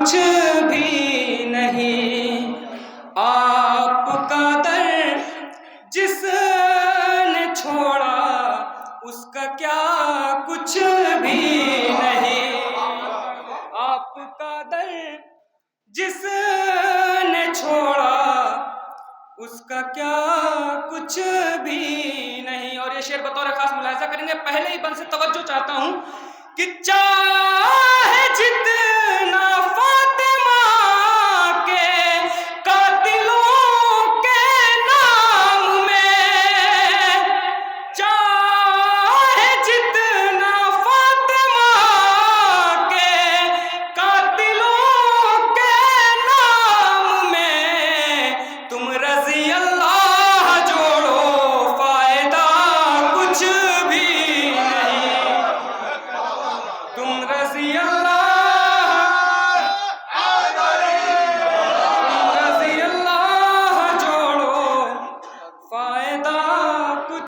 کچھ بھی نہیں، آپ کا در جس نے چھوڑا اس کا کیا کچھ بھی نہیں، آپ کا در جس نے چھوڑا اس کا کیا کچھ بھی نہیں۔ اور یہ شعر بطور خاص ملاحظہ کریں گے، پہلے ہی بند سے توجہ چاہتا ہوں کہ چاہے جتنے